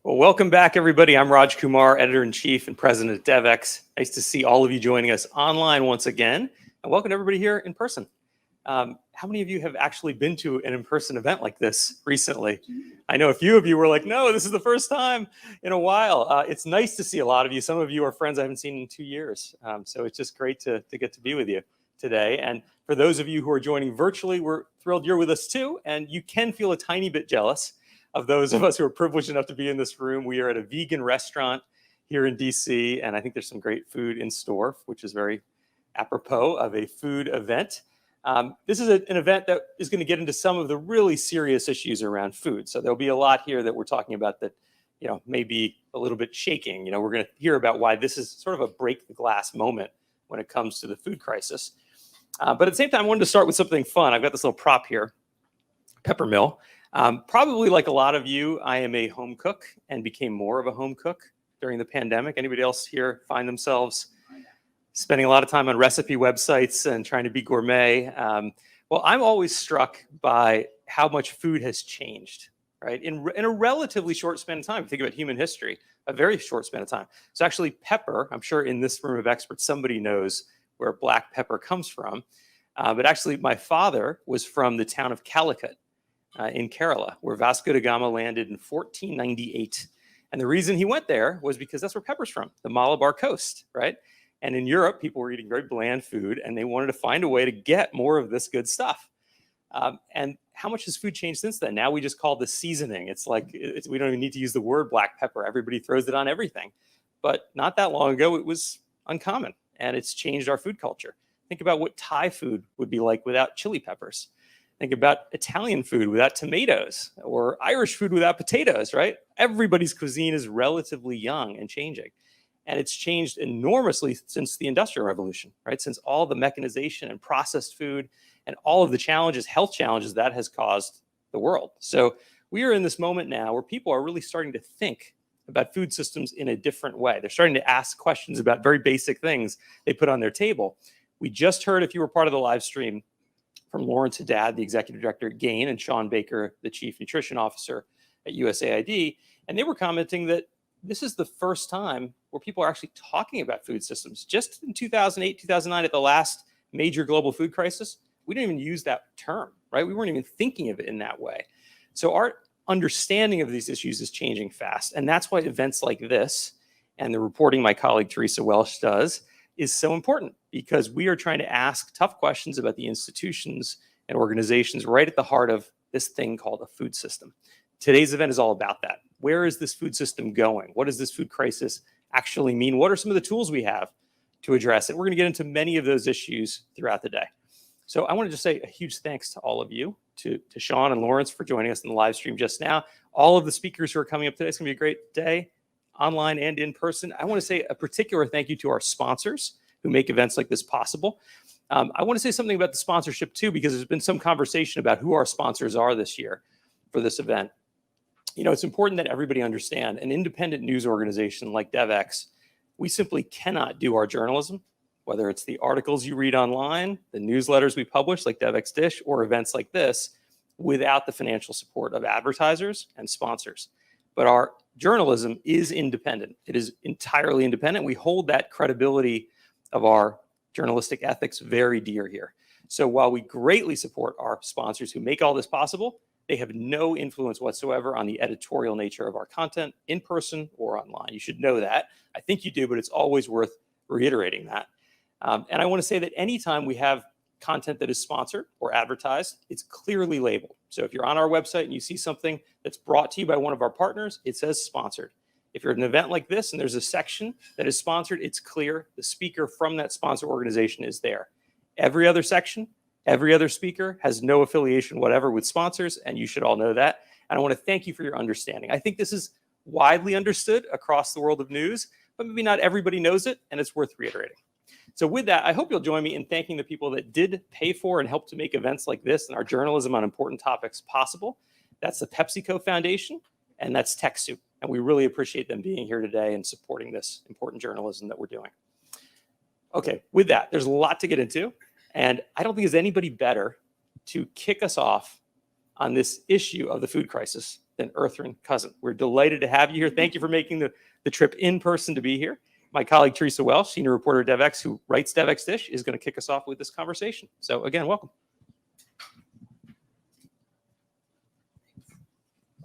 Well, welcome back, everybody. I'm Raj Kumar, Editor-in-Chief and President at Devex. Nice to see all of you joining us online once again. And welcome to everybody here in person. How many of you have actually been to an in-person event like this recently? I know a few of you were like, no, this is the first time in a while. It's nice to see a lot of you. Some of you are friends I haven't seen in 2 years. So it's just great to get to be with you today. And for those of you who are joining virtually, we're thrilled you're with us too. And you can feel a tiny bit jealous of those of us who are privileged enough to be in this room. We are at a vegan restaurant here in DC, and I think there's some great food in store, which is very apropos of a food event. This is an event that is going to get into some of the really serious issues around food. So there'll be a lot here that we're talking about that, may be a little bit shaking. We're going to hear about why this is sort of a break the glass moment when it comes to the food crisis. But at the same time, I wanted to start with something fun. I've got this little prop here, pepper mill. Probably like a lot of you, I am a home cook and became more of a home cook during the pandemic. Anybody else here find themselves spending a lot of time on recipe websites and trying to be gourmet? Well, I'm always struck by how much food has changed, right? In a relatively short span of time. If you think about human history, a very short span of time. So actually pepper, I'm sure in this room of experts, somebody knows where black pepper comes from. But actually my father was from the town of Calicut, in Kerala, where Vasco da Gama landed in 1498. And the reason he went there was because that's where pepper's from, the Malabar coast, right? And in Europe, people were eating very bland food, and they wanted to find a way to get more of this good stuff. And how much has food changed since then? Now we just call this seasoning. It's like, we don't even need to use the word black pepper. Everybody throws it on everything. But not that long ago, it was uncommon, and it's changed our food culture. Think about what Thai food would be like without chili peppers. Think about Italian food without tomatoes, or Irish food without potatoes, right? Everybody's cuisine is relatively young and changing. And it's changed enormously since the Industrial Revolution, right? Since all the mechanization and processed food and all of the challenges, health challenges that has caused the world. So we are in this moment now where people are really starting to think about food systems in a different way. They're starting to ask questions about very basic things they put on their table. We just heard, if you were part of the live stream, from Lawrence Haddad, the executive director at Gain, and Sean Baker, the chief nutrition officer at USAID. And they were commenting that this is the first time where people are actually talking about food systems. Just in 2008, 2009, at the last major global food crisis, we didn't even use that term, right? We weren't even thinking of it in that way. So our understanding of these issues is changing fast. And that's why events like this and the reporting my colleague Teresa Welsh does is so important, because we are trying to ask tough questions about the institutions and organizations right at the heart of this thing called a food system. Today's event is all about that. Where is this food system going? What does this food crisis actually mean? What are some of the tools we have to address it? We're going to get into many of those issues throughout the day. So I want to just say a huge thanks to all of you, to Sean and Lawrence for joining us in the live stream just now. All of the speakers who are coming up today, it's going to be a great day, online and in person. I want to say a particular thank you to our sponsors who make events like this possible. I want to say something about the sponsorship too, because there's been some conversation about who our sponsors are this year for this event. It's important that everybody understand an independent news organization like Devex, we simply cannot do our journalism, whether it's the articles you read online, the newsletters we publish like Devex Dish, or events like this, without the financial support of advertisers and sponsors. But our journalism is independent. It is entirely independent. We hold that credibility of our journalistic ethics very dear here. So while we greatly support our sponsors who make all this possible, they have no influence whatsoever on the editorial nature of our content, in person or online. You should know that. I think you do, but it's always worth reiterating that. And I want to say that anytime we have content that is sponsored or advertised, it's clearly labeled. So if you're on our website and you see something that's brought to you by one of our partners, it says sponsored. If you're at an event like this and there's a section that is sponsored, it's clear the speaker from that sponsor organization is there. Every other section, every other speaker has no affiliation whatever with sponsors, and you should all know that. And I want to thank you for your understanding. I think this is widely understood across the world of news, but maybe not everybody knows it, and it's worth reiterating. So with that, I hope you'll join me in thanking the people that did pay for and help to make events like this and our journalism on important topics possible. That's the PepsiCo Foundation, and that's TechSoup. And we really appreciate them being here today and supporting this important journalism that we're doing. Okay, with that, there's a lot to get into. And I don't think there's anybody better to kick us off on this issue of the food crisis than Earthren cousin. We're delighted to have you here. Thank you for making the trip in person to be here. My colleague, Teresa Welsh, senior reporter at Devex, who writes Devex Dish, is going to kick us off with this conversation. So again, welcome.